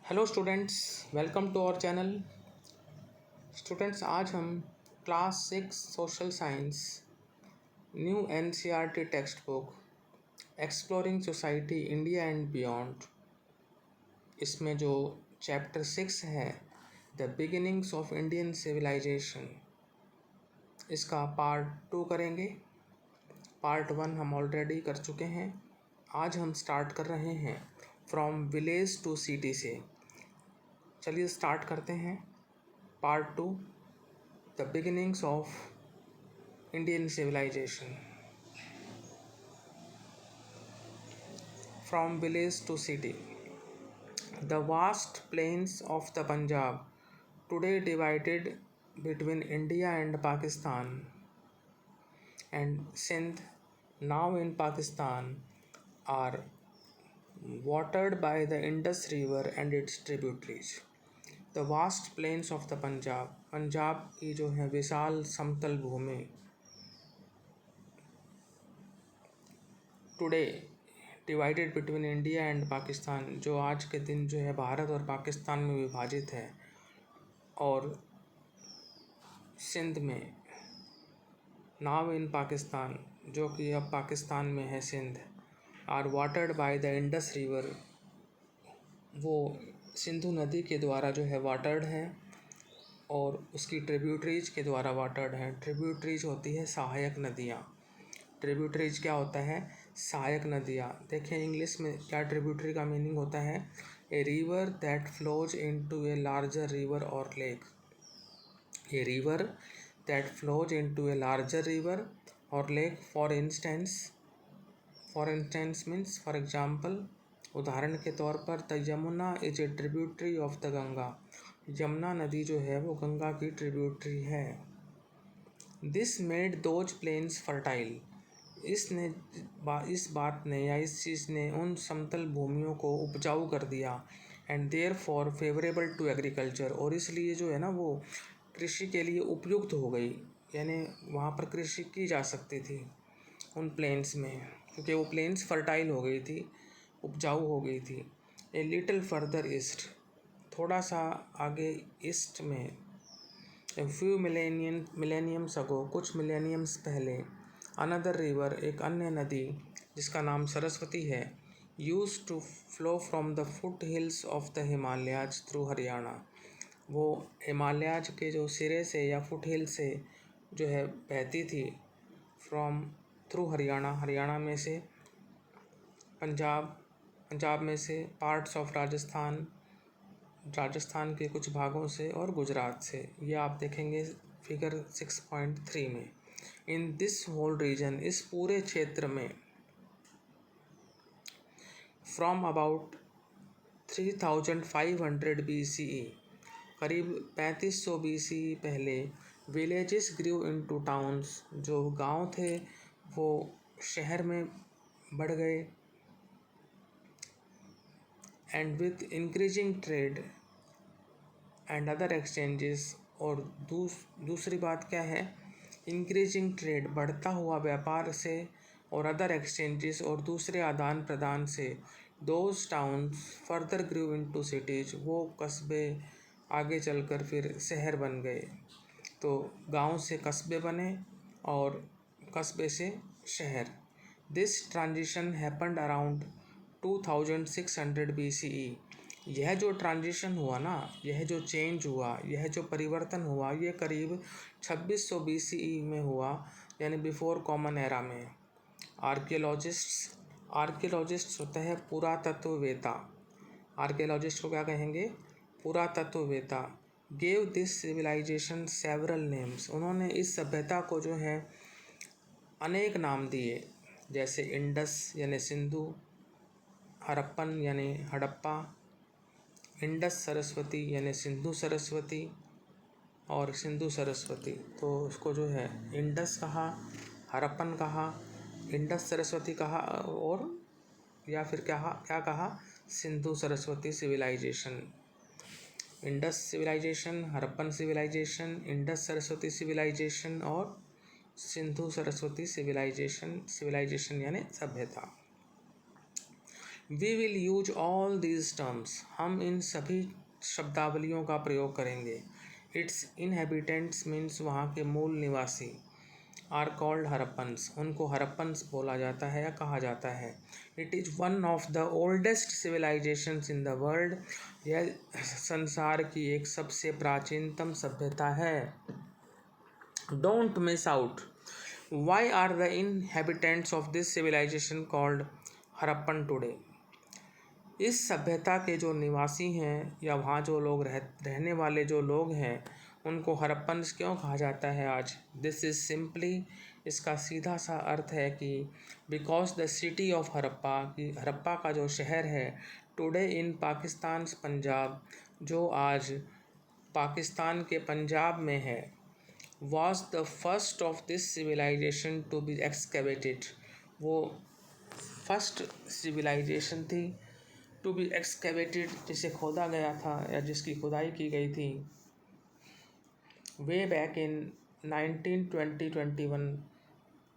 Hello students, welcome to our channel. Students, आज हम class 6 social science new NCERT textbook exploring society India and beyond, इसमें जो chapter 6 है the beginnings of Indian civilisation, इसका part 2 करेंगे। Part 1 हम already कर चुके हैं। आज हम स्टार्ट कर रहे हैं फ्रॉम विलेज टू सिटी से। चलिए स्टार्ट करते हैं। Part 2 the beginnings of Indian civilisation from village to city. The vast plains of the Punjab today divided between India and Pakistan and Sindh now in Pakistan are watered by the Indus River and its tributaries. The vast plains of the Punjab, Punjab की जो है विशाल समतल भूमि today divided between India and Pakistan, जो आज के दिन जो है भारत और पाकिस्तान में विभाजित है, और सिंध में नाव इन पाकिस्तान, जो कि अब पाकिस्तान में है Sindh, are watered by the Indus river, वो सिंधु नदी के द्वारा जो है वाटर्ड है और उसकी ट्रिब्यूटरीज के द्वारा वाटर्ड है। ट्रिब्यूटरीज होती है सहायक नदियाँ। ट्रिब्यूटरीज क्या होता है? सहायक नदियाँ। देखें इंग्लिश में क्या ट्रिब्यूटरी का मीनिंग होता है? A river that flows into a larger river or lake. A river that flows into a larger river or lake. For instance means for example, उदाहरण के तौर पर the Yamuna is a tributary of the Ganga. Yamuna नदी जो है वो गंगा की tributary है। This made those plains fertile, इस बात ने या इस चीज़ ने उन समतल भूमियों को उपजाऊ कर दिया। And therefore favourable to agriculture, और इसलिए जो है ना वो कृषि के लिए उपयुक्त हो गई, यानी वहाँ पर कृषि की जा सकती थी उन प्लेन्स में, क्योंकि वो प्लेन्स फर्टाइल हो गई थी, उपजाऊ हो गई थी। ए लिटिल फर्दर ईस्ट, थोड़ा सा आगे ईस्ट में, ए फ्यू मिलेनियम्स अगो, कुछ मिलेनियम्स पहले, अनदर रिवर, एक अन्य नदी जिसका नाम सरस्वती है, used to flow from the foothills of the Himalayas through Haryana, वो हिमालयाज के जो सिरे से या फुट हिल से जो है बहती थी, फ्रॉम थ्रू हरियाणा, हरियाणा में से, पंजाब में से, पार्ट्स ऑफ राजस्थान के कुछ भागों से, और गुजरात से। ये आप देखेंगे फिगर 6.3 में। इन दिस होल रीजन, इस पूरे क्षेत्र में, फ्रॉम अबाउट 3500 BCE, करीब 3500 BCE पहले, विलेजेस ग्रीव इनटू टाउन्स, जो गांव थे वो शहर में बढ़ गए। And with increasing trade and other exchanges, और दूसरी बात क्या है? इंक्रीजिंग ट्रेड, बढ़ता हुआ व्यापार से, और अदर एक्सचेंजेस, और दूसरे आदान प्रदान से, those towns further grew into cities, वो कस्बे आगे चलकर फिर शहर बन गए। तो गांव से कस्बे बने और कस्बे से शहर। This transition happened around 2600 BCE। यह जो ट्रांजिशन हुआ ना, यह जो चेंज हुआ, यह जो परिवर्तन हुआ, ये करीब 2600 BCE में हुआ, यानी बिफोर कॉमन एरा में। आर्कियोलॉजिस्ट्स होता है पुरातत्ववेता। आर्कियोलॉजिस्ट को क्या कहेंगे? पुरातत्ववेता। Gave this civilization several names, उन्होंने इस सभ्यता को जो है अनेक नाम दिए, जैसे इंडस यानी सिंधु, हड़प्पन यानी हड़प्पा, इंडस सरस्वती यानी सिंधु सरस्वती, और सिंधु सरस्वती। तो उसको जो है इंडस कहा, हड़प्पन कहा, इंडस सरस्वती कहा, और या फिर क्या कहा? Sindhu Saraswati civilisation. Indus civilisation, Harappan civilisation, Indus Saraswati civilisation, और सिंधु सरस्वती सिविलाइजेशन यानी सभ्यता। We will use all these terms, हम इन सभी शब्दावलियों का प्रयोग करेंगे। इट्स इनहेबिटेंट्स मीन्स वहाँ के मूल निवासी, आर कॉल्ड हरप्पन्स, उनको हरप्पन्स बोला जाता है या कहा जाता है। It is one of the oldest civilisations in the world, यह संसार की एक सबसे प्राचीनतम सभ्यता है। Don't miss out, why are the inhabitants of this civilisation called Harappan today. इस सभ्यता के जो निवासी हैं या वहाँ जो लोग रहने वाले जो लोग हैं उनको हरप्पन्स क्यों कहा जाता है आज। दिस इज़ सिंपली, इसका सीधा सा अर्थ है कि because the city of Harappa, कि हरप्पा का जो शहर है, टुडे इन पाकिस्तान पंजाब, जो आज पाकिस्तान के पंजाब में है, was the first of this civilization to be excavated, वो फर्स्ट सिविलाइजेशन थी टू बी एक्सकेवेटेड, जिसे खोदा गया था या जिसकी खुदाई की गई थी वे बैक इन 1921,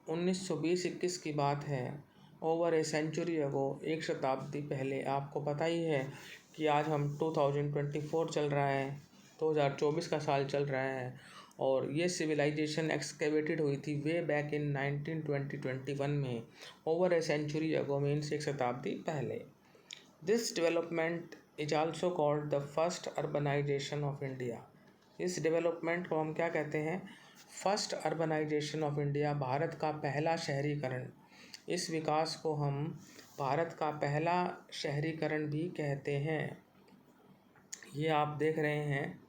1920-21 की बात है। ओवर ए सेंचुरी अगो, एक शताब्दी पहले। आपको पता ही है कि आज हम 2024 चल रहा है, 2024 का साल चल रहा है, और ये सिविलाइजेशन एक्सकेवेटेड हुई थी वे बैक इन 1921 में, over a century ago means एक शताब्दी पहले। This development is also called the first urbanisation of India. इस डेवलपमेंट को हम क्या कहते हैं? First urbanisation of India, Bharat का पहला शहरीकरण। इस विकास को हम भारत का पहला शहरीकरण भी कहते हैं। ये आप देख रहे हैं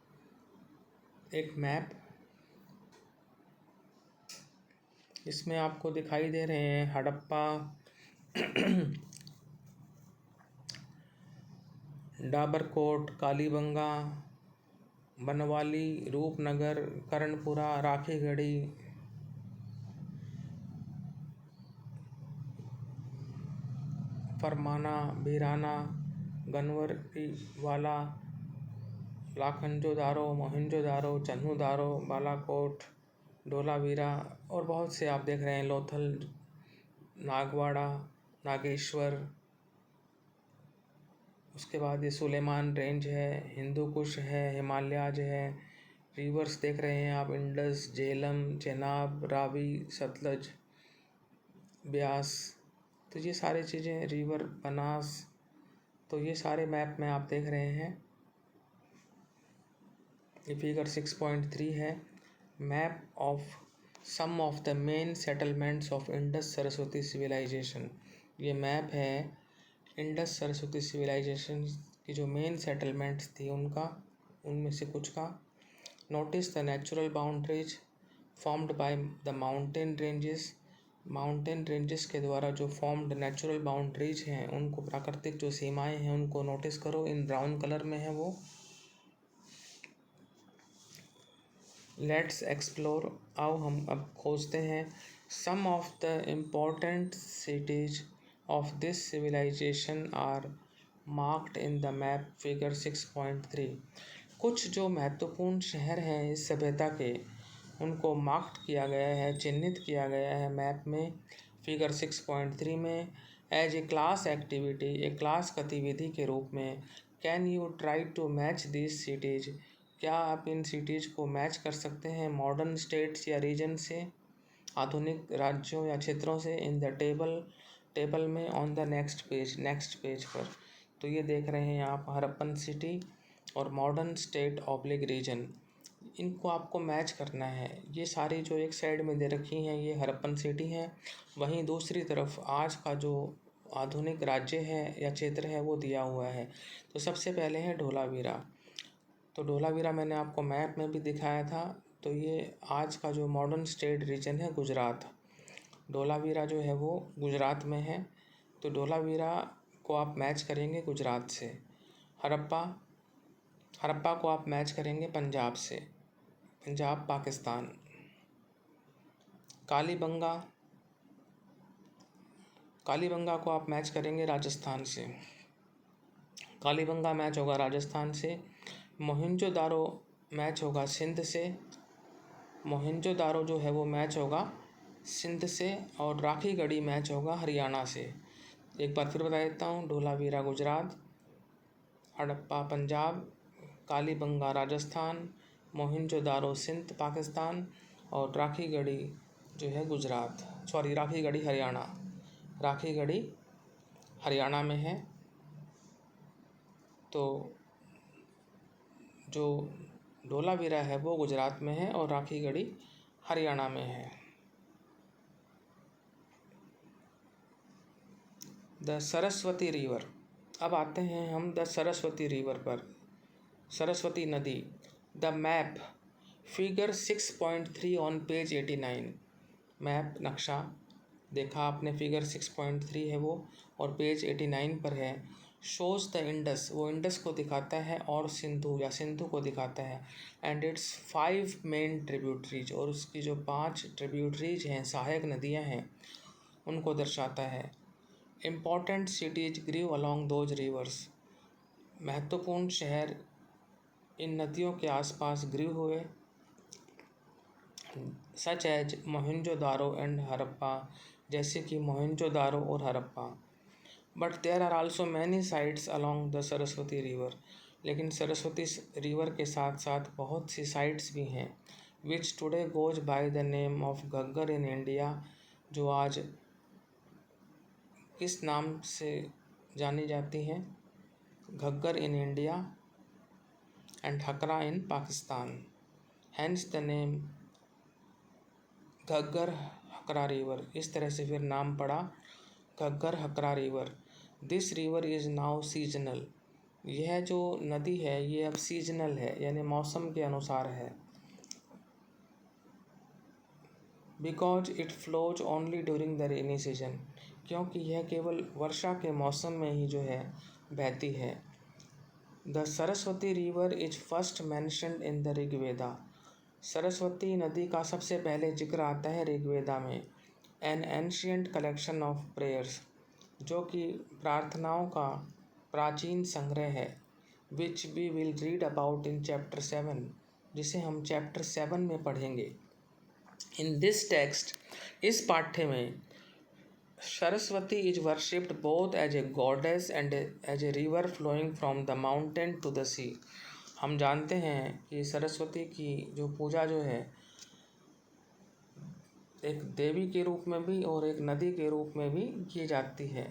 एक मैप, इसमें आपको दिखाई दे रहे हैं हड़प्पा, डाबरकोट, कालीबंगा, बनवाली, रूपनगर, कर्णपुरा, राखीगढ़ी, फरमाना, बीराना, गनवरीवाला, लाखनजोदारो, मोहनजोदारो, चन्नूदारो, बालाकोट, धोलावीरा, और बहुत से आप देख रहे हैं, लोथल, नागवाड़ा, नागेश्वर। उसके बाद ये सुलेमान रेंज है, हिंदू कुश है, हिमालयाज है, रिवर्स देख रहे हैं आप, इंडस, झेलम, चेनाब, रावी, सतलज, ब्यास, तो ये सारी चीज़ें, रिवर बनास, तो ये सारे मैप में आप देख रहे हैं। ये फिगर 6.3 है, map of some of the main settlements of Indus Saraswati civilisation. ये मैप है इंडस सरस्वती सिविलाइजेशन की जो मेन सेटलमेंट्स थी उनका, उनमें से कुछ का। Notice the natural boundaries formed by the mountain ranges, mountain ranges के द्वारा जो फॉर्म्ड नेचुरल बाउंड्रीज हैं, उनको प्राकृतिक जो सीमाएं हैं उनको नोटिस करो, इन ब्राउन कलर में है वो। लेट्स एक्सप्लोर, आओ हम अब खोजते हैं some of the important cities of this civilization are marked in the map figure 6.3। कुछ जो महत्वपूर्ण शहर हैं इस सभ्यता के, उनको मार्क्ड किया गया है, चिन्हित किया गया है मैप में फिगर 6.3 में, एज ए क्लास एक्टिविटी, एक क्लास गतिविधि के रूप में। Can you try to match this cities, क्या आप इन सिटीज़ को मैच कर सकते हैं मॉडर्न स्टेट्स या रीजन से, आधुनिक राज्यों या क्षेत्रों से, इन द टेबल में ऑन द नेक्स्ट पेज पर। तो ये देख रहे हैं आप हरप्पन सिटी और मॉडर्न स्टेट ऑब्लिक रीजन, इनको आपको मैच करना है। ये सारी जो एक साइड में दे रखी हैं ये हरप्पन सिटी है, वहीं दूसरी तरफ आज का जो आधुनिक राज्य है या क्षेत्र है वो दिया हुआ है। तो सबसे पहले है धोलावीरा। तो धोलावीरा मैंने आपको मैप में भी दिखाया था, तो ये आज का जो मॉडर्न स्टेट रीजन है गुजरात, धोलावीरा जो है वो गुजरात में है। तो धोलावीरा को आप मैच करेंगे गुजरात से। हरप्पा को आप मैच करेंगे पंजाब से, पंजाब पाकिस्तान। कालीबंगा को आप मैच करेंगे राजस्थान से, कालीबंगा मैच होगा राजस्थान से। मोहनजोदारो मैच होगा सिंध से, मोहनजोदारो जो है वो मैच होगा सिंध से, और राखीगढ़ी मैच होगा हरियाणा से। एक बार फिर बता देता हूँ, धोलावीरा गुजरात, हड़प्पा पंजाब, कालीबंगा राजस्थान, मोहनजोदारो सिंध पाकिस्तान और राखीगढ़ी जो है गुजरात, सॉरी राखीगढ़ी हरियाणा, राखीगढ़ी हरियाणा में है। तो जो धोलावीरा है वो गुजरात में है और राखीगढ़ी हरियाणा में है। द सरस्वती रिवर, अब आते हैं हम द सरस्वती रिवर पर। सरस्वती नदी, the map figure 6.3 on page 89। Map नक्शा देखा आपने, फिगर 6.3 है वो और पेज 89 पर है। शोज द इंडस, वो इंडस को दिखाता है और सिंधु या सिंधु को दिखाता है। एंड इट्स 5 मेन ट्रिब्यूटरीज, और उसकी जो 5 ट्रिब्यूटरीज हैं, सहायक नदियां हैं, उनको दर्शाता है। Important cities grew along those rivers, महत्वपूर्ण शहर इन नदियों के आसपास ग्रीव हुए। Such as Mohenjodaro and Harappa, जैसे कि मोहनजोदारो और Harappa. But there are also many sites along the Saraswati river, लेकिन सरस्वती रिवर के साथ साथ बहुत सी साइट्स भी हैं। Which today goes by the name of Ghaggar in India, जो आज किस नाम से जानी जाती हैं? Ghaggar in India and Hakra in Pakistan. Hence the name Ghaggar Hakra river, इस तरह से फिर नाम पड़ा Ghaggar Hakra river. This river is now seasonal, यह जो नदी है ये अब सीजनल है, यानी मौसम के अनुसार है। Because it flows only during the rainy season, क्योंकि यह केवल वर्षा के मौसम में ही जो है बहती है। The Saraswati river is first mentioned in the Rigveda, Saraswati नदी का सबसे पहले जिक्र आता है ऋग्वेदा में। An ancient collection of prayers, जो कि प्रार्थनाओं का प्राचीन संग्रह है। Which we will read about in chapter 7, जिसे हम चैप्टर 7 में पढ़ेंगे। इन दिस टेक्स्ट, इस पाठ्य में Saraswati is worshipped both as a goddess and as a river flowing from the mountain to the sea. हम जानते हैं कि सरस्वती की जो पूजा जो है एक देवी के रूप में भी और एक नदी के रूप में भी की जाती है।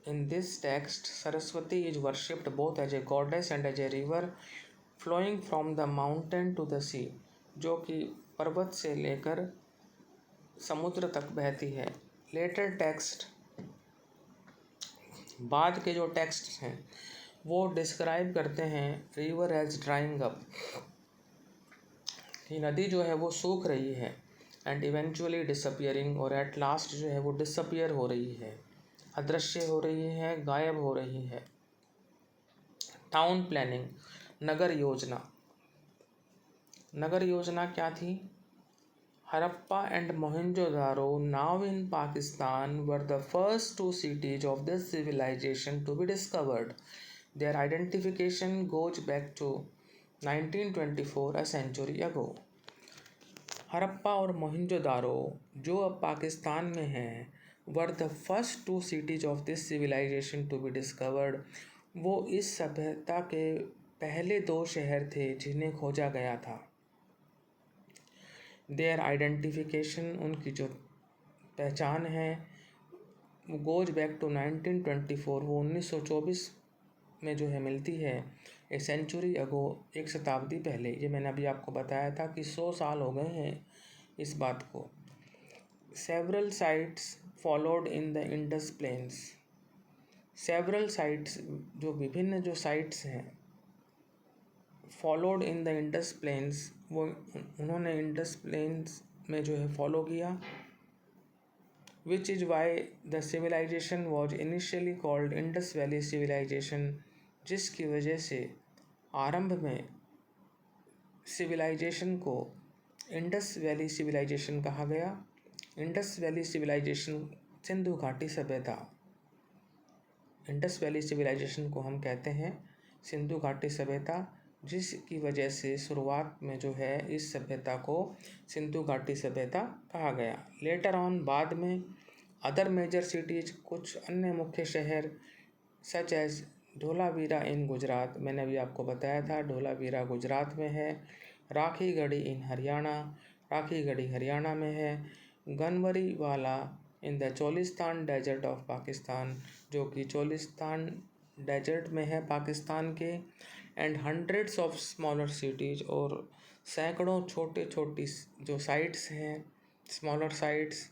In this text Saraswati is worshipped both as a goddess and as a river flowing from the mountain to the sea, जो कि पर्वत से लेकर समुद्र तक बहती है। लेटर टेक्स्ट, बाद के जो टेक्स्ट हैं वो डिस्क्राइब करते हैं रिवर एज ड्राइंग अप, कि नदी जो है वो सूख रही है। एंड इवेंचुअली डिसअपियरिंग, और एट लास्ट जो है वो डिसअपियर हो रही है, अदृश्य हो रही है, गायब हो रही है। टाउन प्लानिंग, नगर योजना। नगर योजना क्या थी? Harappa and Mohenjo-daro, now in Pakistan, were the first two cities of this civilization to be discovered. Their identification goes back to 1924, a century ago. Harappa और मोहनजोदारो जो अब पाकिस्तान में हैं, were the first two cities of this civilization to be discovered. वो इस सभ्यता के पहले 2 शहर थे जिन्हें खोजा गया था। देयर आइडेंटिफिकेशन, उनकी जो पहचान है वो गोज बैक टू 1924, वो 1924 में जो है मिलती है। ए सेंचुरी अगो, एक शताब्दी पहले। ये मैंने अभी आपको बताया था कि 100 साल हो गए हैं इस बात को। Several sites followed in the Indus plains, several sites, जो विभिन्न जो साइट्स हैं, followed in the Indus plains, वो उन्होंने इंडस प्लेन्स में जो है फॉलो किया। Which is why the civilisation was initially called Indus valley civilisation, जिसकी वजह से आरंभ में सिविलाइजेशन को इंडस वैली सिविलाइजेशन कहा गया। इंडस वैली सिविलाइजेशन सिंधु घाटी सभ्यता, इंडस वैली सिविलाइजेशन को हम कहते हैं सिंधु घाटी सभ्यता, जिसकी वजह से शुरुआत में जो है इस सभ्यता को सिंधु घाटी सभ्यता कहा गया। लेटर ऑन, बाद में अदर मेजर सिटीज, कुछ अन्य मुख्य शहर सच एज धोलावीरा इन गुजरात, मैंने अभी आपको बताया था धोलावीरा गुजरात में है। राखीगढ़ी इन हरियाणा, राखीगढ़ी हरियाणा में है। Ganweriwala in the Cholistan desert of Pakistan, जो कि चोलिस्तान डेजर्ट में है पाकिस्तान के। And hundreds of smaller cities, और सैकड़ों छोटे छोटी जो साइट्स हैं, smaller sites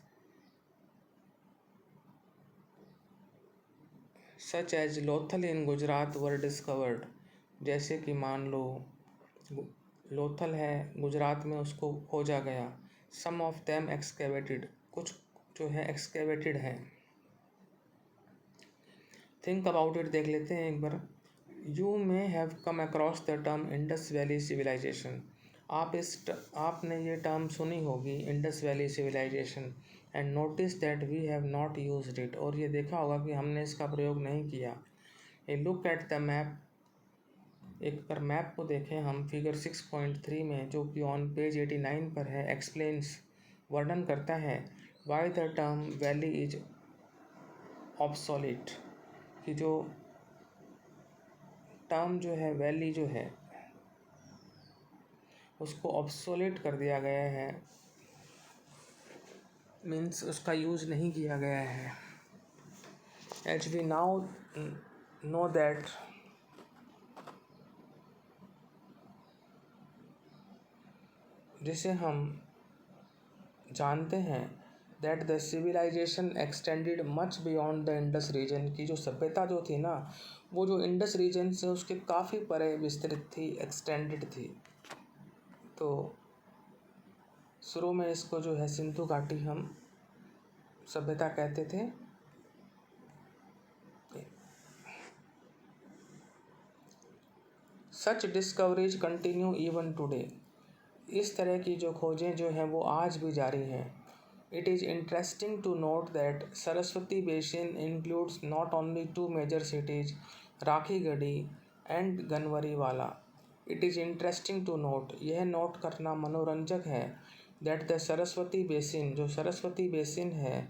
such as Lothal in Gujarat were discovered, जैसे कि मान लो लोथल है गुजरात में, उसको खोजा गया। सम ऑफ देम एक्सकेवेटेड, कुछ जो है एक्सकेवेटेड है। थिंक अबाउट इट देख लेते हैं एक बार। You may have come across the term Indus valley civilization, आपने ये टर्म सुनी होगी Indus valley civilization. And notice that we have not used it, और ये देखा होगा कि हमने इसका प्रयोग नहीं किया। ए लुक एट द मैप, एक बार मैप को देखें हम फिगर 6.3 में, जो कि ऑन पेज 89 पर है। एक्सप्लेन्स, वर्णन करता है why the term valley is obsolete, कि जो टर्म जो है वैली जो है उसको ऑब्सोलेट कर दिया गया है, मीन्स उसका यूज़ नहीं किया गया है। As we now know that जिसे हम जानते हैं that the civilisation extended much beyond the Indus region, की जो सभ्यता जो थी ना वो जो इंडस रीजन से उसके काफ़ी परे विस्तृत थी, एक्सटेंडेड थी। तो शुरू में इसको जो है सिंधु घाटी हम सभ्यता कहते थे। सच डिस्कवरीज कंटिन्यू इवन टुडे, इस तरह की जो खोजें जो हैं वो आज भी जारी हैं। It is interesting to note that Saraswati basin includes not only two major cities Rakhigarhi and Ganwari वाला। It is interesting to note, यह नोट करना मनोरंजक है, दैट द सरस्वती बेसिन, जो सरस्वती बेसिन है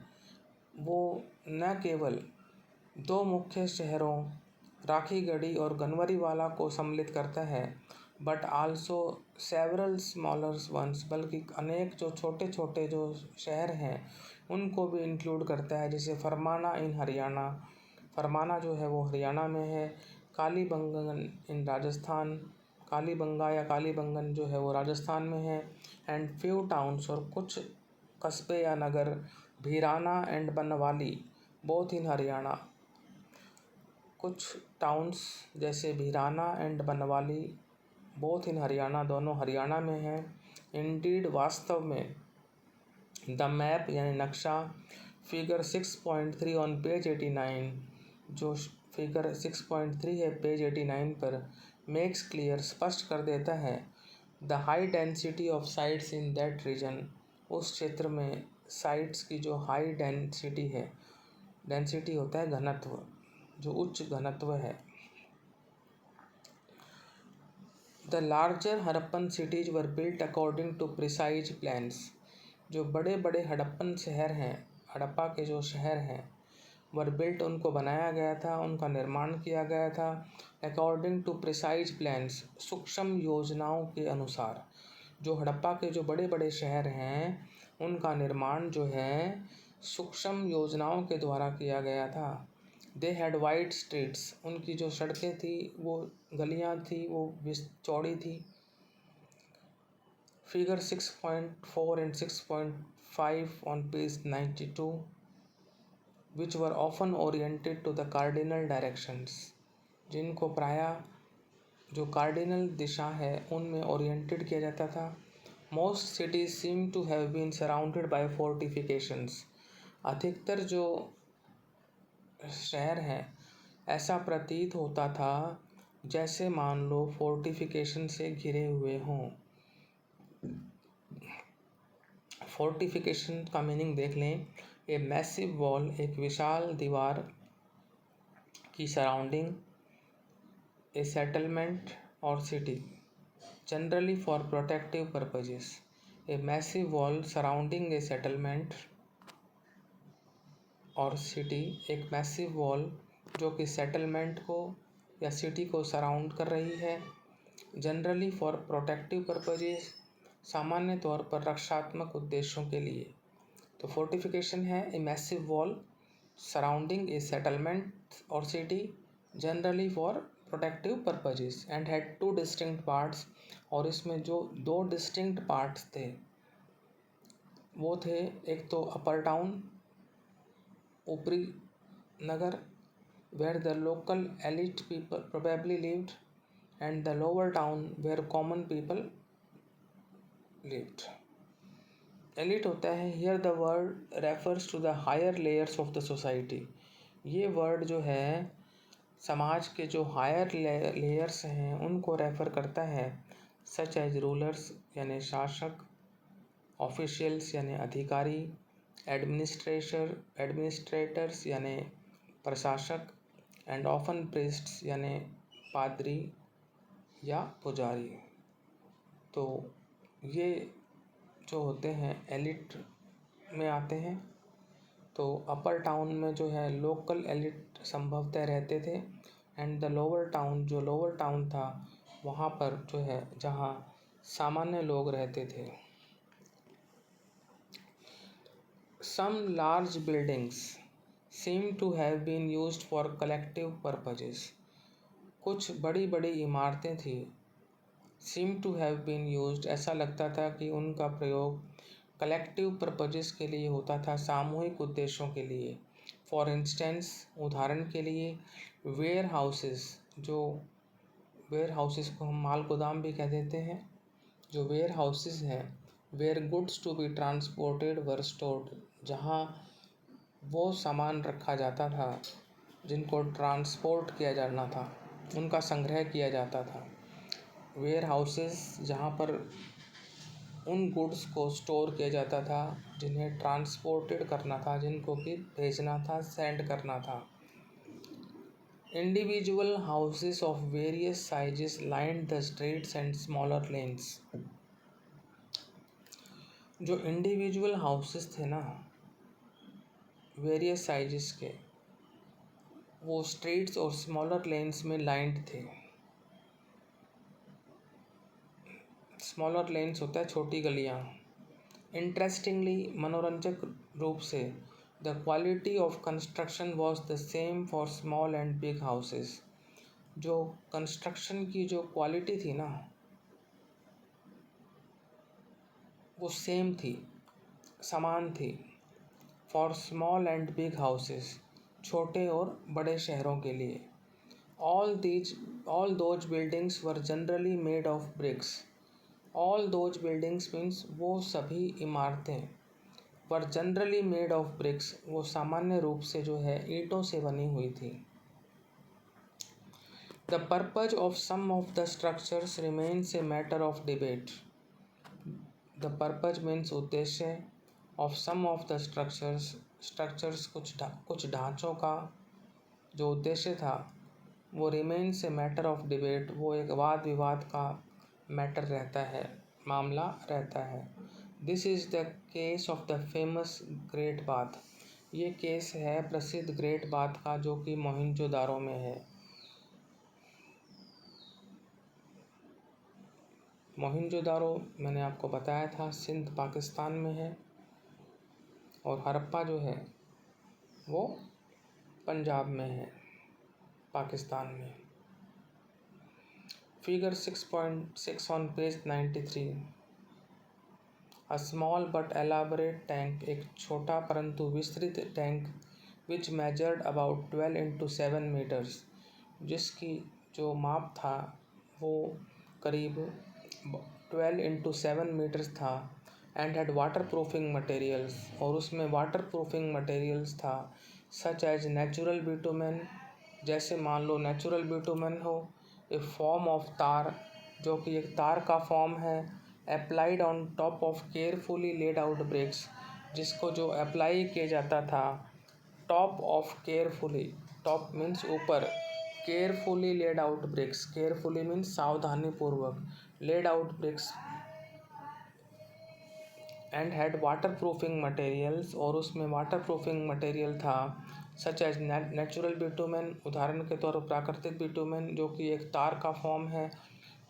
वो न केवल दो मुख्य शहरों राखीगढ़ी और गनवरी वाला को सम्मिलित करता है, but also several smaller once, बल्कि अनेक जो छोटे छोटे जो शहर हैं उनको भी इंक्लूड करता है, जैसे फरमाना इन हरियाणा, फरमाना जो है वो हरियाणा में है। कालीबंगन इन राजस्थान, कालीबंगा या कालीबंगन जो है वो राजस्थान में है। एंड फ्यू टाउन्स, और कुछ कस्बे या नगर, Bhirrana and Banawali both in Haryana, कुछ टाउन्स जैसे Bhirrana and Banawali both in Haryana, दोनों हरियाणा में हैं। इंडीड, वास्तव में, द मैप यानी नक्शा फिगर 6.3 ऑन पेज 89, जो फिगर 6.3 है पेज 89 पर, मेक्स क्लियर, स्पष्ट कर देता है the high density of sites in that region, उस क्षेत्र में साइट्स की जो हाई डेंसिटी है, डेंसिटी होता है घनत्व, जो उच्च घनत्व है। The larger Harappan cities were built according to precise plans, जो बड़े बड़े हड़प्पन शहर हैं, हड़प्पा के जो शहर हैं, वर बिल्ट, उनको बनाया गया था, उनका निर्माण किया गया था, अकॉर्डिंग टू प्रिसाइज प्लान्स, सूक्ष्म योजनाओं के अनुसार। जो हड़प्पा के जो बड़े बड़े शहर हैं उनका निर्माण जो है सूक्ष्म योजनाओं के द्वारा किया गया था। दे हैड वाइड स्ट्रीट्स, उनकी जो सड़कें थी वो गलियां थी वो चौड़ी थी। Figure 6.4 and 6.5 on page 92, which were often oriented to the cardinal directions, जिनको प्रायः जो कार्डिनल दिशा है उनमें ओरिएंटेड किया जाता था। Most cities seem to have been surrounded by fortifications, अधिकतर जो शहर हैं ऐसा प्रतीत होता था जैसे मान लो फोर्टिफिकेशन से घिरे हुए हों। फोर्टिफिकेशन का मीनिंग देख लें, ए मैसिव वॉल, एक विशाल दीवार की surrounding a settlement or city, generally for protective purposes. A massive wall surrounding a settlement or city एक मैसिव वॉल जो कि सेटलमेंट को या सिटी को सराउंड कर रही है। जनरली फॉर प्रोटेक्टिव पर्पजेज, सामान्य तौर पर रक्षात्मक उद्देश्यों के लिए। तो फोर्टिफिकेशन है a massive wall surrounding a settlement or city generally for protective purposes and had two distinct parts. और इसमें जो दो डिस्टिंक्ट पार्ट्स थे वो थे, एक तो अपर टाउन ऊपरी नगर where the local elite people probably lived and the lower town where common people lived. Elite होता है, here the word refers to the higher layers of the society. ये वर्ड जो है समाज के जो हायर लेयर्स हैं उनको रेफर करता है, सच एज रूलर्स यानी शासक, ऑफिशियल्स यानी अधिकारी, एडमिनिस्ट्रेटर्स यानी प्रशासक, एंड ऑफन प्रीस्ट्स यानी पादरी या पुजारी। तो ये जो होते हैं एलिट में आते हैं। तो अपर टाउन में जो है लोकल एलिट संभवतः रहते थे एंड द लोअर टाउन, जो लोअर टाउन था वहाँ पर जो है जहाँ सामान्य लोग रहते थे। Some large buildings seem to have been used for collective purposes. कुछ बड़ी बड़ी इमारतें थी, seem to have been used, ऐसा लगता था कि उनका प्रयोग कलेक्टिव पर्पजेस के लिए होता था, सामूहिक उद्देश्यों के लिए। फॉर इंस्टेंस, उदाहरण के लिए, वेयर हाउसेस, जो वेयर हाउसेस को हम माल गोदाम भी कह देते हैं, जो वेयर हाउसेस हैं, where goods to be transported were stored, जहाँ वो सामान रखा जाता था जिनको ट्रांसपोर्ट किया जाना था, उनका संग्रह किया जाता था। वेयर हाउसेस जहाँ पर उन गुड्स को स्टोर किया जाता था जिन्हें ट्रांसपोर्टेड करना था, जिनको कि भेजना था, सेंड करना था। Individual houses of various sizes lined the streets and smaller lens. जो इंडिविजुअल हाउसेस थे ना वेरियस साइजेस के, वो स्ट्रीट्स और स्मॉलर लेन्स में लाइंड थे। स्मॉलर लेन्स होता है छोटी गलियाँ। इंटरेस्टिंगली, मनोरंजक रूप से, the quality of construction was the same for small and big houses. जो कंस्ट्रक्शन की जो क्वालिटी थी ना वो सेम थी, समान थी, for small and big houses, छोटे और बड़े शहरों के लिए। All those buildings were generally made of BRICS. All those buildings means वो सभी इमारतें, वर जनरली मेड ऑफ ब्रिक्स, वो सामान्य रूप से जो है ईंटों से बनी हुई थी। The purpose of some of the structures remains a matter of debate. The purpose means उद्देश्य, of some of the structures कुछ ढांचों का जो उद्देश्य था वो remains a matter of debate, वो एक वाद विवाद का मैटर रहता है, मामला रहता है। This is the case of the famous great bath. ये केस है प्रसिद्ध ग्रेट बाथ का जो कि मोहनजोदारो में है। मोहनजोदारो मैंने आपको बताया था सिंध पाकिस्तान में है और हड़प्पा जो है वो पंजाब में है, पाकिस्तान में। Figure 6.6 on page 93। A small but elaborate tank, एक छोटा परंतु विस्तृत tank, which measured about 12 × 7 metres, जिसकी जो माप था वो करीब 12 × 7 मीटर्स था, and had water proofing materials, और उसमें वाटर प्रूफिंग मटेरियल्स था, सच एज नेचुरल बिटुमेन, जैसे मान लो नेचुरल बिटुमेन हो, ए फॉर्म ऑफ तार, जो कि एक तार का फॉर्म है, applied on top of carefully laid out bricks, जिसको जो अप्लाई किया जाता था top of carefully, top means ऊपर, carefully laid out bricks, carefully means सावधानी पूर्वक, laid out bricks and had water proofing materials, और उसमें वाटर प्रूफिंग मटेरियल था, सच एज नेचुरल बिटुमेन, उदाहरण के तौर पर प्राकृतिक बिटुमेन जो कि एक तार का फॉर्म है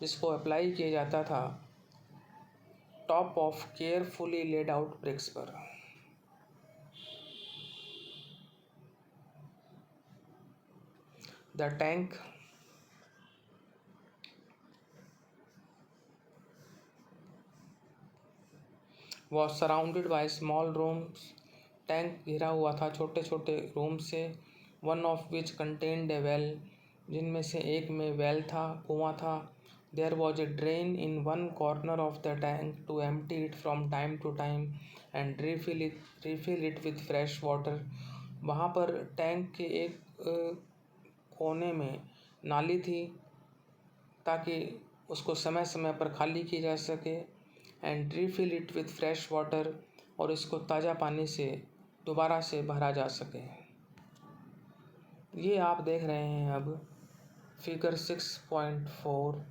जिसको अप्लाई किया जाता था top of carefully laid out bricks पर। The tank was surrounded by small rooms, tank घिरा हुआ था छोटे छोटे रूम से, one of which contained a well, जिनमें से एक में वेल था, कुआं था। There was a drain in one corner of the tank to empty it from time to time and refill it with fresh water. वहाँ पर टैंक के एक कोने में नाली थी ताकि उसको समय समय पर खाली की जा सके, and refill it with fresh water, और इसको ताज़ा पानी से दोबारा से भरा जा सके। ये आप देख रहे हैं अब figure 6.4,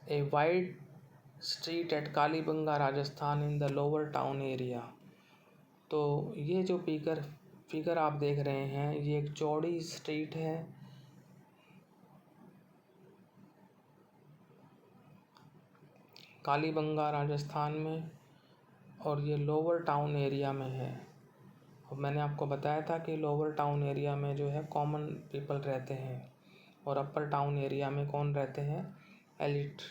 a wide street at Kalibangan Rajasthan in the lower town area. तो ये जो फिगर आप देख रहे हैं ये एक चौड़ी स्ट्रीट है कालीबंगा राजस्थान में, और ये लोअर टाउन एरिया में है। और मैंने आपको बताया था कि लोअर टाउन एरिया में जो है कॉमन पीपल रहते हैं और अपर टाउन एरिया में कौन रहते हैं, एलिट।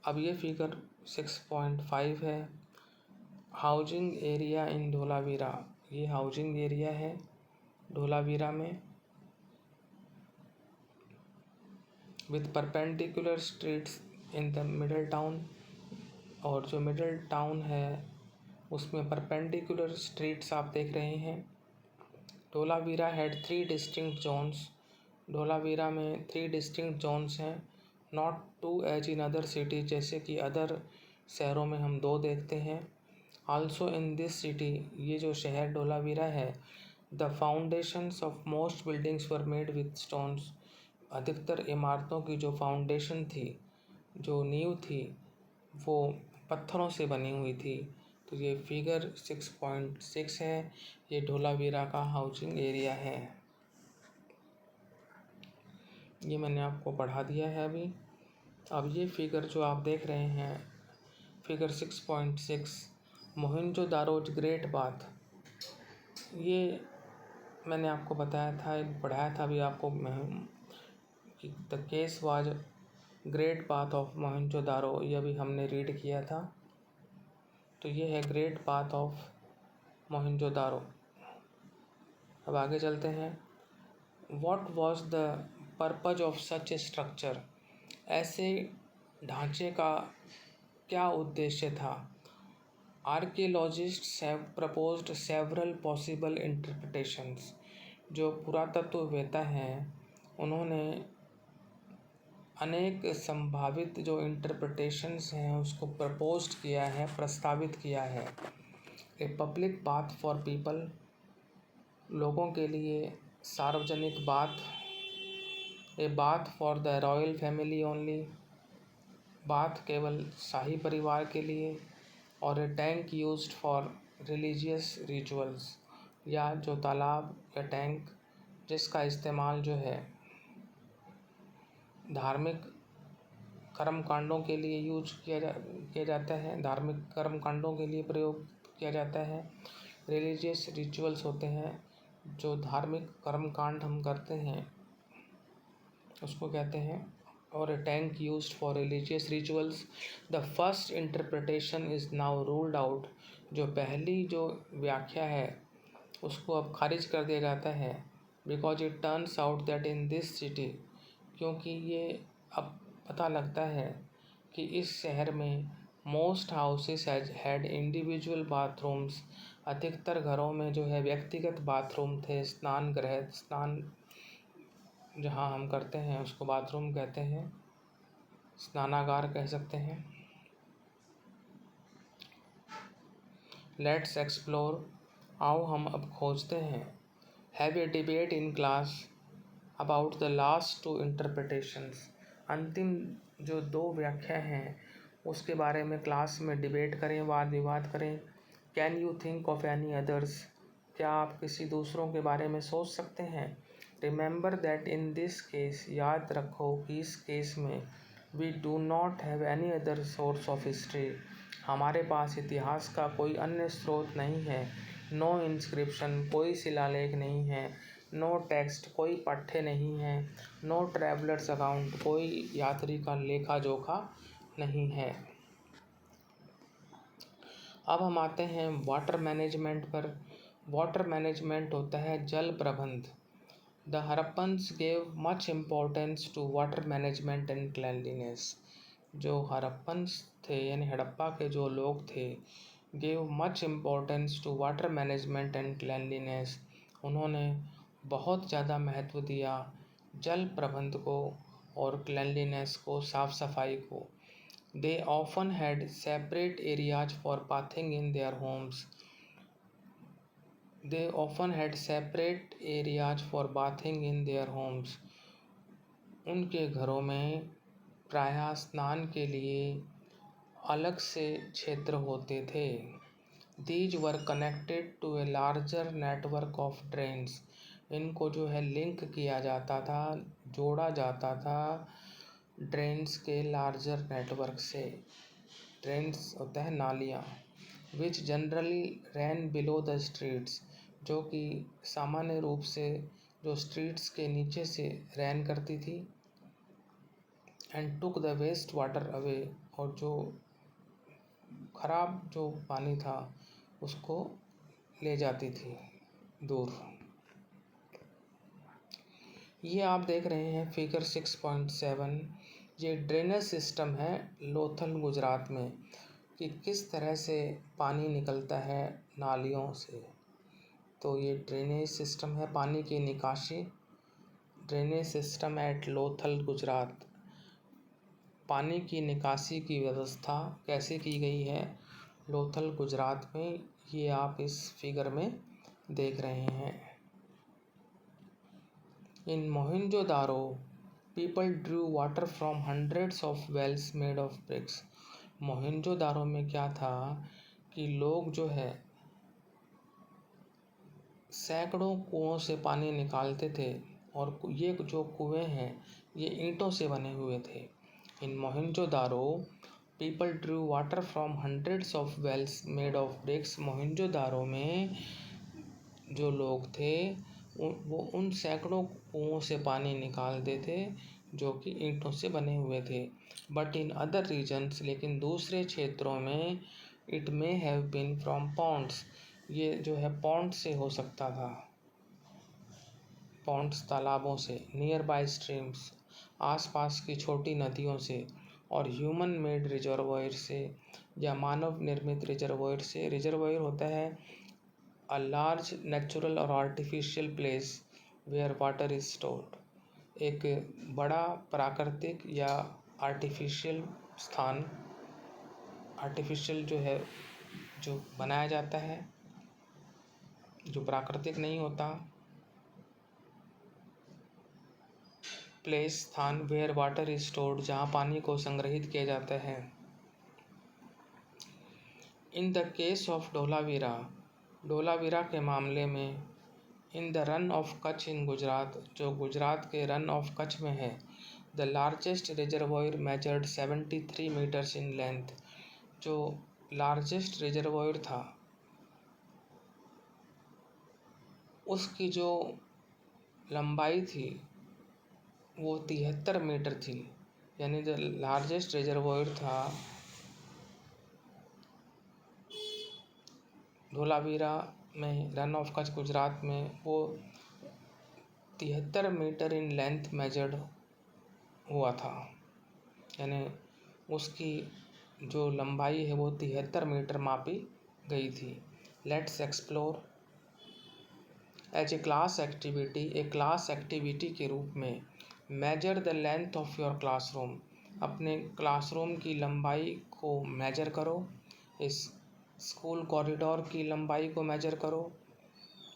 अब ये फिगर 6.5 है, हाउसिंग एरिया इन धोलावीरा। ये हाउसिंग एरिया है धोलावीरा में, with perpendicular streets in the middle town, और जो मिडल टाउन है उसमें परपेंडिकुलर स्ट्रीट्स आप देख रहे हैं। Dholavira had 3 distinct zones, Dholavira में 3 डिस्टिंक्ट जोन्स हैं, not 2 as in other city, जैसे कि अदर शहरों में हम 2 देखते हैं। आल्सो इन दिस सिटी, ये जो शहर धोलावीरा है, the foundations of most buildings were made with stones, अधिकतर इमारतों की जो फाउंडेशन थी, जो नींव थी, वो पत्थरों से बनी हुई थी। तो ये फिगर 6.6 है, ये धोलावीरा का हाउसिंग एरिया है। ये मैंने आपको पढ़ा दिया है अभी। अब ये फिगर जो आप देख रहे हैं फिगर 6.6, मोहनजोदारोज ग्रेट बाथ, ये मैंने आपको बताया था, पढ़ाया था अभी आपको कि the case was great bath of Mohenjodaro, ये अभी हमने रीड किया था। तो ये है ग्रेट बाथ ऑफ मोहनजोदारो। अब आगे चलते हैं। What was the purpose of such A structure, ऐसे ढांचे का क्या उद्देश्य था। Archaeologists have proposed several possible interpretations, जो पुरातत्ववेत्ता हैं उन्होंने अनेक संभावित जो इंटरप्रिटेशंस हैं उसको प्रपोज्ड किया है, प्रस्तावित किया है। A public bath for people, लोगों के लिए सार्वजनिक bath. A bath for the royal family only, bath केवल शाही परिवार के लिए। Or a tank used for religious rituals, या जो तालाब या टैंक जिसका इस्तेमाल जो है धार्मिक कर्मकांडों के लिए किया जाता है, धार्मिक कर्मकांडों के लिए प्रयोग किया जाता है। रिलीजियस रिचुअल्स होते हैं, जो धार्मिक कर्मकांड हम करते हैं उसको कहते हैं। Or a tank used for religious rituals. The first interpretation is now ruled out, जो पहली जो व्याख्या है उसको अब खारिज कर दिया जाता है। Because it turns out that in this city, क्योंकि ये अब पता लगता है कि इस शहर में most houses had individual bathrooms, अधिकतर घरों में जो है व्यक्तिगत बाथरूम थे। स्नान जहाँ हम करते हैं उसको बाथरूम कहते हैं, स्नानागार कह सकते हैं। लेट्स एक्सप्लोर, आओ हम अब खोजते हैं। Have a debate in class about the last 2 interpretations, अंतिम जो 2 व्याख्या हैं उसके बारे में क्लास में डिबेट करें, वाद विवाद करें। Can you think of any others, क्या आप किसी दूसरों के बारे में सोच सकते हैं। Remember that in this case, याद रखो कि इस केस में we do not have any other source of history, हमारे पास इतिहास का कोई अन्य स्रोत नहीं है। नो इंस्क्रिप्शन, कोई शिलालेख नहीं है। नो टेक्स्ट, कोई पाठ्य नहीं है। नो ट्रैवलर्स अकाउंट, कोई यात्री का लेखा जोखा नहीं है। अब हम आते हैं वाटर मैनेजमेंट पर। वाटर मैनेजमेंट होता है जल प्रबंध। The Harappans gave much importance to water management and cleanliness. जो हड़प्पन्स थे यानी हड़प्पा के जो लोग थे, gave much importance to water management and cleanliness, उन्होंने बहुत ज़्यादा महत्व दिया जल प्रबंध को और क्लैनलीनेस को, साफ़ सफाई को। They often had separate areas for bathing in their homes. They often had separate areas for bathing in their homes. उनके घरों में प्रायः स्नान के लिए अलग से क्षेत्र होते थे। These were connected to a larger network of drains. इनको जो है लिंक किया जाता था, जोड़ा जाता था ड्रेन्स के लार्जर नेटवर्क से। ड्रेन्स होता है नालियाँ। Which generally ran below the streets, जो कि सामान्य रूप से जो स्ट्रीट्स के नीचे से रैन करती थी। And took the waste water away, और जो खराब जो पानी था उसको ले जाती थी दूर। ये आप देख रहे हैं फिगर 6.7। ये ड्रेनेज सिस्टम है लोथल गुजरात में, कि किस तरह से पानी निकलता है नालियों से। तो ये ड्रेनेज सिस्टम है, पानी की निकासी। Drainage system eight Lothal Gujarat. पानी की निकासी की व्यवस्था कैसे की गई है लोथल गुजरात में, ये आप इस फिगर में देख रहे हैं। In Mohenjodaro people drew water from hundreds of wells made of bricks. Mohenjodaro में क्या था कि लोग जो है सैकड़ों कुओं से पानी निकालते थे, और ये जो कुएं हैं ये ईंटों से बने हुए थे। In Mohenjodaro people drew water from hundreds of wells made of bricks. Mohenjodaro में जो लोग थे वो उन सैकड़ों कुओं से पानी निकालते थे जो कि ईंटों से बने हुए थे। बट इन अदर रीजन्स, लेकिन दूसरे क्षेत्रों में it may have been from ponds, ये जो है पॉन्ड से हो सकता था, पॉन्ड्स तालाबों से, नियर बाय स्ट्रीम्स आसपास की छोटी नदियों से, और ह्यूमन मेड रिजर्वॉयर से या मानव निर्मित रिजर्वॉयर से। रिजर्वॉयर होता है अ लार्ज नेचुरल और artificial place where water is stored, एक बड़ा प्राकृतिक या आर्टिफिशियल स्थान, आर्टिफिशियल जो है जो बनाया जाता है, जो प्राकृतिक नहीं होता, प्लेस स्थान, वेयर वाटर इज स्टोर्ड, जहाँ पानी को संग्रहित किया जाता है। In the case of Dholavira, Dholavira के मामले में, in the Rann of Kutch in Gujarat, जो गुजरात के रन ऑफ कच्छ में है, the largest reservoir measured 73 metres in length, जो लार्जेस्ट रिजर्वॉयर था उसकी जो लंबाई थी वो 73 मीटर थी। यानी जो लार्जेस्ट रिजर्वॉयर था धोलावीरा में, रन ऑफ कच्छ गुजरात में, वो 73 मीटर इन लेंथ मेजर्ड हुआ था। यानी उसकी जो लंबाई है वो 73 मीटर मापी गई थी। Let's explore as a class activity, एक क्लास एक्टिविटी के रूप में, measure the length of your classroom, अपने क्लासरूम की लंबाई को मेजर करो, इस स्कूल कॉरिडोर की लंबाई को मेजर करो,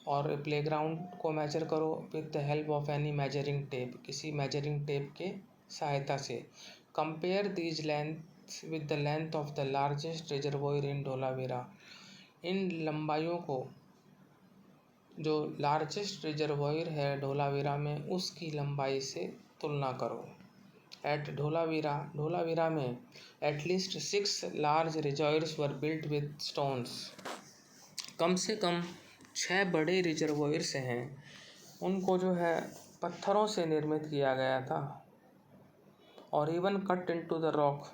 और प्लेग्राउंड को मेजर करो with the help of any measuring tape, किसी मेजरिंग टेप के सहायता से। Compare these length with the length of the largest reservoir in Dholavira. इन लंबाइयों को, जो लार्जेस्ट रिजर्वायर है ढोलावीरा में, उसकी लंबाई से तुलना करो। एट ढोलावीरा में at least 6 large reservoirs were built with stones. कम से कम 6 बड़े रिजर्वायर्स हैं, उनको जो है पत्थरों से निर्मित किया गया था। और even cut into the rock,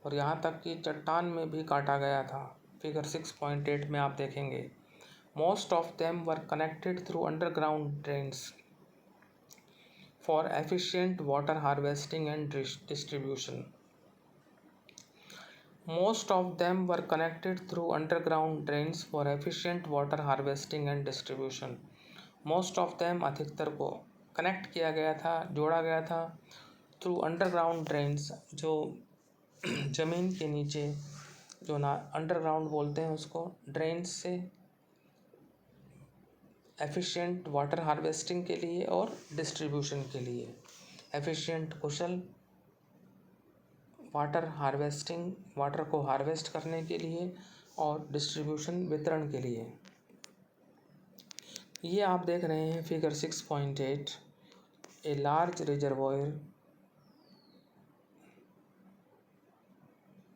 और यहाँ तक कि चट्टान में भी काटा गया था। फिगर 6.8 में आप देखेंगे। Most of them were connected through underground drains for efficient water harvesting and distribution. Most of them were connected through underground drains for efficient water harvesting and distribution. Most of them, अधिकतर को connect किया गया था, जोड़ा गया था through underground drains, जो ज़मीन के नीचे, जो ना अंडरग्राउंड बोलते हैं उसको, ड्रेन्स से एफिशिएंट वाटर हार्वेस्टिंग के लिए और डिस्ट्रीब्यूशन के लिए। एफिशिएंट कुशल, वाटर हार्वेस्टिंग वाटर को हार्वेस्ट करने के लिए, और डिस्ट्रीब्यूशन वितरण के लिए। ये आप देख रहे हैं फिगर 6.8। ए लार्ज रिजर्वायर,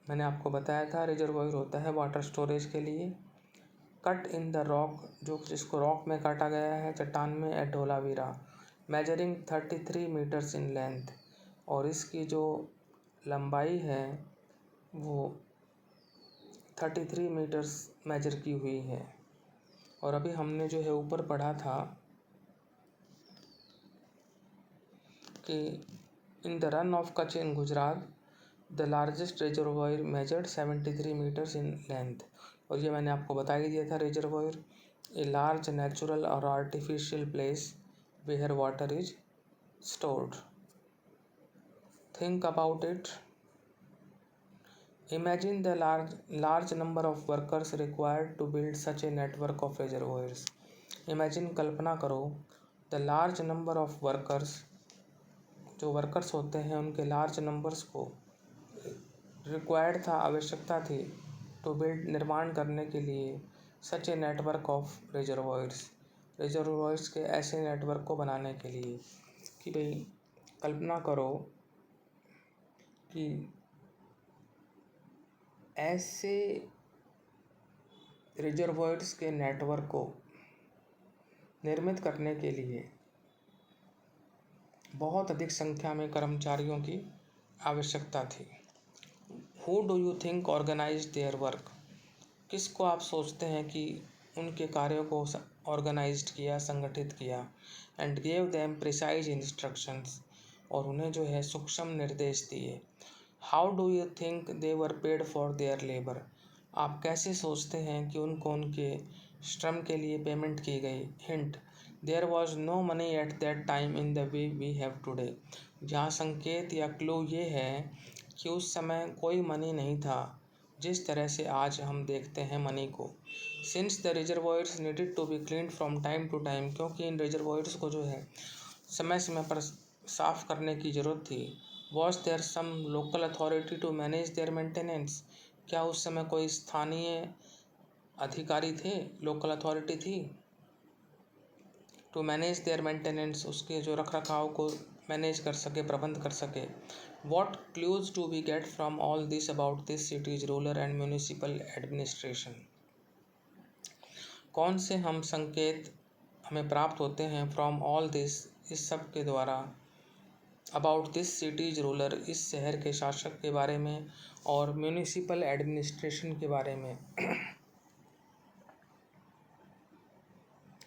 मैंने आपको बताया था रिजर्वायर होता है वाटर स्टोरेज के लिए। कट इन द रॉक, जिसको रॉक में काटा गया है, चट्टान में, at Dholavira, measuring 33 metres in length, और इसकी जो लंबाई है वो 33 मीटर्स मेजर की हुई है। और अभी हमने जो है ऊपर पढ़ा था कि in the Rann of Kutch in Gujarat the largest reservoir measured 73 metres in length. और ये मैंने आपको बता ही दिया था, रिजर्वायर ए लार्ज नेचुरल और artificial place where water is stored. Think about it. Imagine the large number of workers required to build such a network of reservoirs. Imagine, कल्पना करो, the large number of workers, जो workers होते हैं उनके large numbers को required था, आवश्यकता थी, to build, निर्माण करने के लिए, सच ए नेटवर्क ऑफ रिजर्वायर्स के ऐसे नेटवर्क को बनाने के लिए। कि भाई कल्पना करो कि ऐसे रिजर्वायर्स के नेटवर्क को निर्मित करने के लिए बहुत अधिक संख्या में कर्मचारियों की आवश्यकता थी। Who do you think organised their work? किसको आप सोचते हैं कि उनके कार्यों को ऑर्गेनाइज्ड किया, संगठित किया। And gave them precise instructions, और उन्हें जो है सूक्ष्म निर्देश दिए। How do you think they were paid for their labour? आप कैसे सोचते हैं कि उनको उनके श्रम के लिए पेमेंट की गई। Hint, there was no money at that time in the way we have today. जहाँ संकेत या क्लू ये है कि उस समय कोई मनी नहीं था जिस तरह से आज हम देखते हैं मनी को। Since the reservoirs needed to be cleaned from time to time, क्योंकि इन रिजर्वायर्स को जो है समय समय पर साफ़ करने की ज़रूरत थी। Was there some local authority to manage their maintenance? क्या उस समय कोई स्थानीय अधिकारी थे, लोकल अथॉरिटी थी, टू मैनेज देयर मेंटेनेंस, उसके जो रख रखाव को मैनेज कर सके, प्रबंध कर सके। What clues to be get from all this about this cities rural and municipal administration? कौन से हम संकेत हमें प्राप्त होते हैं फ्रॉम ऑल दिस, इस सब के द्वारा, अबाउट दिस सिटीज रूलर, इस शहर के शासक के बारे में, और म्यूनिसिपल एडमिनिस्ट्रेशन के बारे में।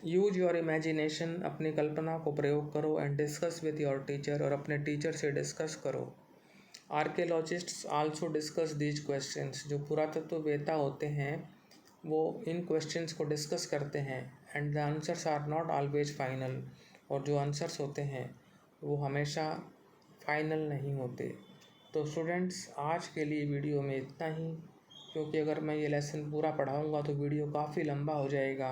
यूज योर इमेजिनेशन, अपनी कल्पना को प्रयोग करो। And discuss with your teacher, और अपने टीचर से डिस्कस करो। Archaeologists also discuss these questions, जो पुरातत्ववेत्ता होते हैं वो इन क्वेश्चंस को डिस्कस करते हैं। And the answers are not always final, और जो आंसर्स होते हैं वो हमेशा फाइनल नहीं होते। तो स्टूडेंट्स, आज के लिए वीडियो में इतना ही, क्योंकि अगर मैं ये लेसन पूरा पढ़ाऊँगा तो वीडियो काफ़ी लंबा हो जाएगा।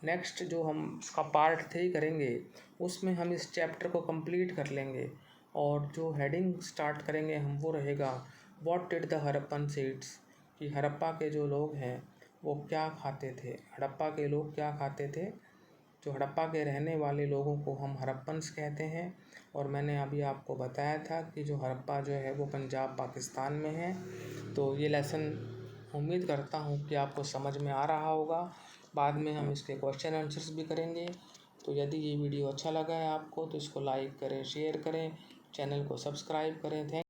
नेक्स्ट जो हम इसका पार्ट 3 करेंगे उसमें हम इस चैप्टर को कंप्लीट कर लेंगे, और जो हेडिंग स्टार्ट करेंगे हम वो रहेगा what did the Harappan seeds, कि हड़प्पा के जो लोग हैं वो क्या खाते थे, हड़प्पा के लोग क्या खाते थे। जो हड़प्पा के रहने वाले लोगों को हम हड़प्पन्स कहते हैं। और मैंने अभी आपको बताया था कि जो हड़प्पा जो है वो पंजाब पाकिस्तान में है। तो ये लेसन उम्मीद करता हूँ कि आपको समझ में आ रहा होगा। बाद में हम इसके क्वेश्चन आंसर्स भी करेंगे। तो यदि ये वीडियो अच्छा लगा है आपको तो इसको लाइक करें, शेयर करें, चैनल को सब्सक्राइब करें। थैंक